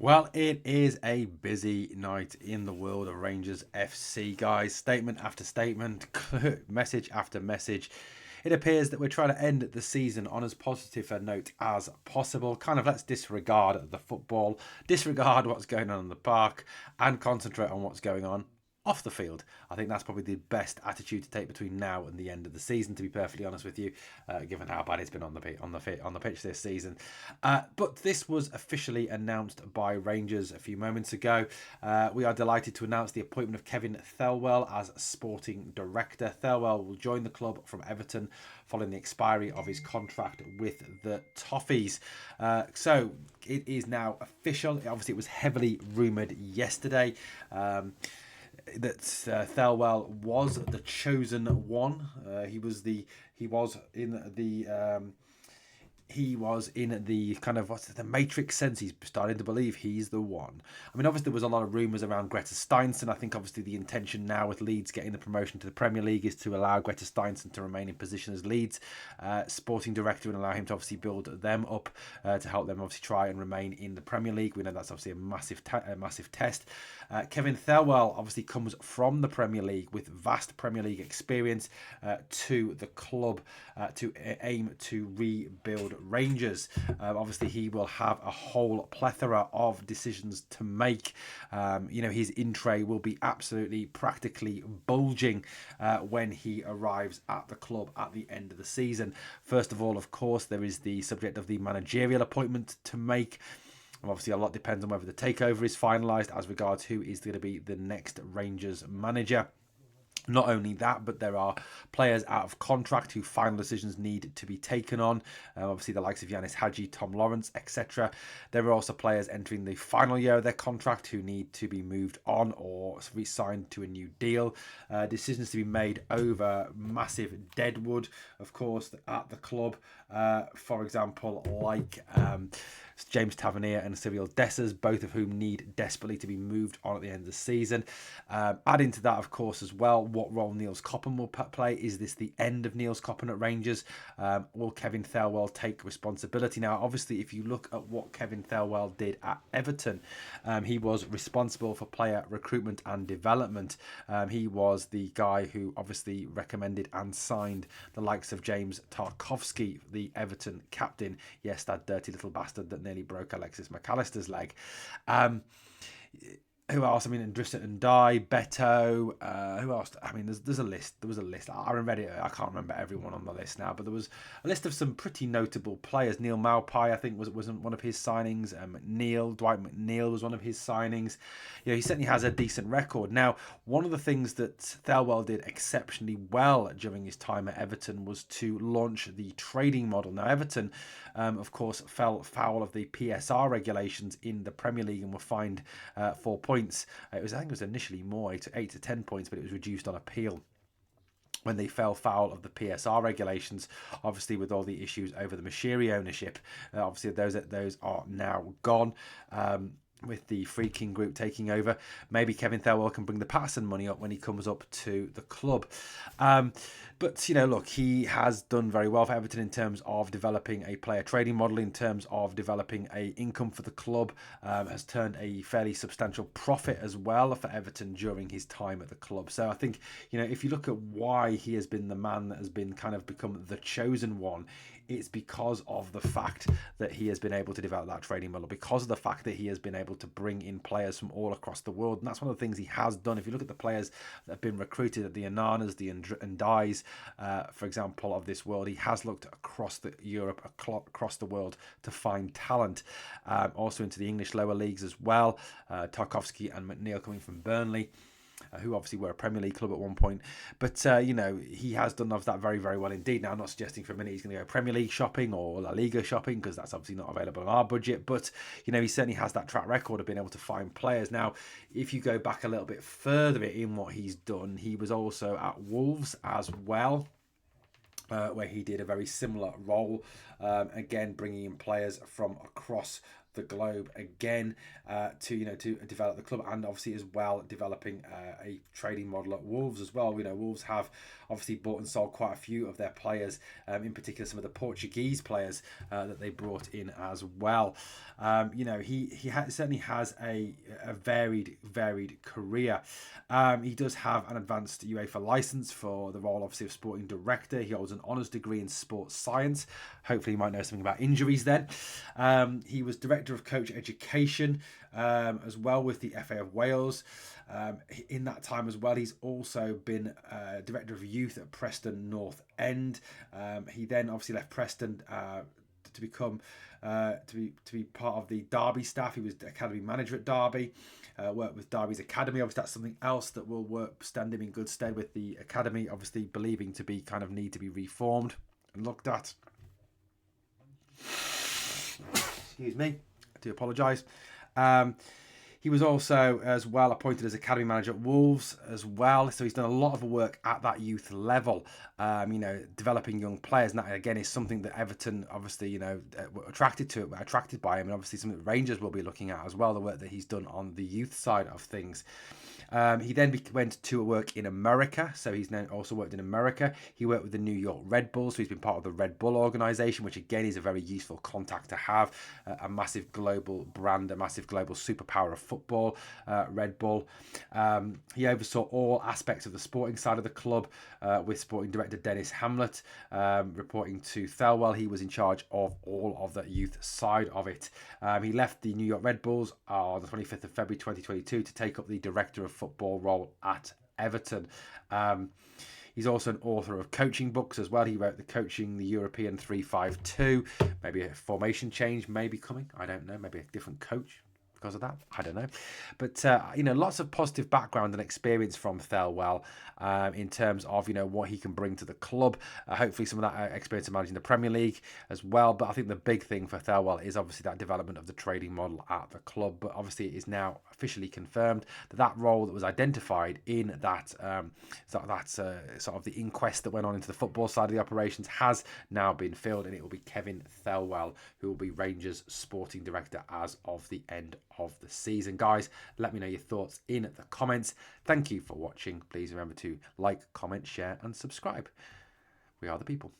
Well, it is a busy night in the world of Rangers FC, guys. Statement after statement, message after message. It appears that we're trying to end the season on as positive a note as possible. Kind of let's disregard the football, disregard what's going on in the park, and concentrate on what's going on off the field. I think that's probably the best attitude to take between now and the end of the season. To be perfectly honest with you, given how bad it's been on the pitch this season, but this was officially announced by Rangers a few moments ago. We are delighted to announce the appointment of Kevin Thelwell as sporting director. Thelwell will join the club from Everton following the expiry of his contract with the Toffees. So it is now official. Obviously, it was heavily rumoured yesterday. That Thelwell was the chosen one. He was in the kind of what's the Matrix sense. He's starting to believe he's the one. I mean, obviously there was a lot of rumours around Greta Steinsson. I think obviously the intention now with Leeds getting the promotion to the Premier League is to allow Greta Steinsson to remain in position as Leeds sporting director and allow him to obviously build them up to help them obviously try and remain in the Premier League. We know that's obviously a massive test. Kevin Thelwell obviously comes from the Premier League with vast Premier League experience to the club to aim to rebuild Rangers. Obviously, he will have a whole plethora of decisions to make. His in tray will be absolutely practically bulging when he arrives at the club at the end of the season. First of all, of course, there is the subject of the managerial appointment to make. Obviously, a lot depends on whether the takeover is finalised as regards who is going to be the next Rangers manager. Not only that, but there are players out of contract who final decisions need to be taken on. Obviously, the likes of Yanis Hadji, Tom Lawrence, etc. There are also players entering the final year of their contract who need to be moved on or re-signed to a new deal. Decisions to be made over massive deadwood, of course, at the club. For example, like James Tavernier and Cyril Dessers, both of whom need desperately to be moved on at the end of the season. Adding to that, of course, as well, what role Niels Coppen will play. Is this the end of Niels Coppen at Rangers? Will Kevin Thelwell take responsibility? Now, obviously, if you look at what Kevin Thelwell did at Everton, he was responsible for player recruitment and development. He was the guy who obviously recommended and signed the likes of James Tarkowski, the Everton captain. Yes, that dirty little bastard that nearly broke Alexis McAllister's leg. Who else? I mean, Andrissa and Beto. Who else? I mean, there's a list. There was a list. I remember it. I can't remember everyone on the list now, but there was a list of some pretty notable players. Neil Maupay, I think, was one of his signings. Dwight McNeil was one of his signings. He certainly has a decent record. Now, one of the things that Thelwell did exceptionally well during his time at Everton was to launch the trading model. Now, Everton, of course, fell foul of the PSR regulations in the Premier League and were fined 4 points. I think it was initially more, 8 to 10 points, but it was reduced on appeal when they fell foul of the PSR regulations, obviously with all the issues over the Mashiri ownership. Obviously, those are now gone. With the Freaking Group taking over, maybe Kevin Thelwell can bring the Patterson money up when he comes up to the club. But look, he has done very well for Everton in terms of developing a player trading model, in terms of developing a income for the club. Has turned a fairly substantial profit as well for Everton during his time at the club. So I think if you look at why he has been the man that has been kind of become the chosen one, it's because of the fact that he has been able to develop that trading model, because of the fact that he has been able to bring in players from all across the world. And that's one of the things he has done. If you look at the players that have been recruited at the Ananas, the Ndais, for example, of this world, he has looked across Europe, across the world to find talent. Also into the English lower leagues as well. Tarkowski and McNeil coming from Burnley, who obviously were a Premier League club at one point. But, he has done that very, very well indeed. Now, I'm not suggesting for a minute he's going to go Premier League shopping or La Liga shopping, because that's obviously not available on our budget. But, he certainly has that track record of being able to find players. Now, if you go back a little bit further in what he's done, he was also at Wolves as well. Where he did a very similar role, again bringing in players from across the globe again to develop the club, and obviously as well developing a trading model at Wolves as well. Wolves have obviously bought and sold quite a few of their players, in particular some of the Portuguese players that they brought in as well. He certainly has a varied career. He does have an advanced UEFA license for the role, obviously, of sporting director. He holds an honours degree in sports science. Hopefully, you might know something about injuries then. He was director of coach education as well with the FA of Wales. In that time as well, he's also been director of youth at Preston North End. He then obviously left Preston to become to be part of the Derby staff. He was academy manager at Derby. Worked with Derby's academy. Obviously, that's something else that will stand him in good stead with the academy. Obviously, believing to be need to be reformed and looked at. Excuse me, I do apologise. He was also as well appointed as academy manager at Wolves as well. So he's done a lot of work at that youth level, developing young players. And that again is something that Everton obviously, were attracted by him, and obviously something that Rangers will be looking at as well, the work that he's done on the youth side of things. He then went to work in America, so he's now also worked in America. He worked with the New York Red Bulls, so he's been part of the Red Bull organisation, which again is a very useful contact to have. A massive global brand, a massive global superpower of football, Red Bull. He oversaw all aspects of the sporting side of the club with sporting director Dennis Hamlet. Reporting to Thelwell, he was in charge of all of the youth side of it. He left the New York Red Bulls on the 25th of February 2022 to take up the director of football role at Everton. He's also an author of coaching books as well. He wrote the European 3-5-2. Maybe a formation change may be coming. I don't know. Maybe a different coach because of that. I don't know. But, lots of positive background and experience from Thelwell in terms of, what he can bring to the club. Hopefully some of that experience of managing the Premier League as well. But I think the big thing for Thelwell is obviously that development of the trading model at the club. But obviously it is now officially confirmed that role that was identified in that sort of the inquest that went on into the football side of the operations has now been filled, and it will be Kevin Thelwell who will be Rangers sporting director as of the end of the season. Guys, let me know your thoughts in the comments. Thank you for watching. Please remember to like, comment, share and subscribe. We are the people.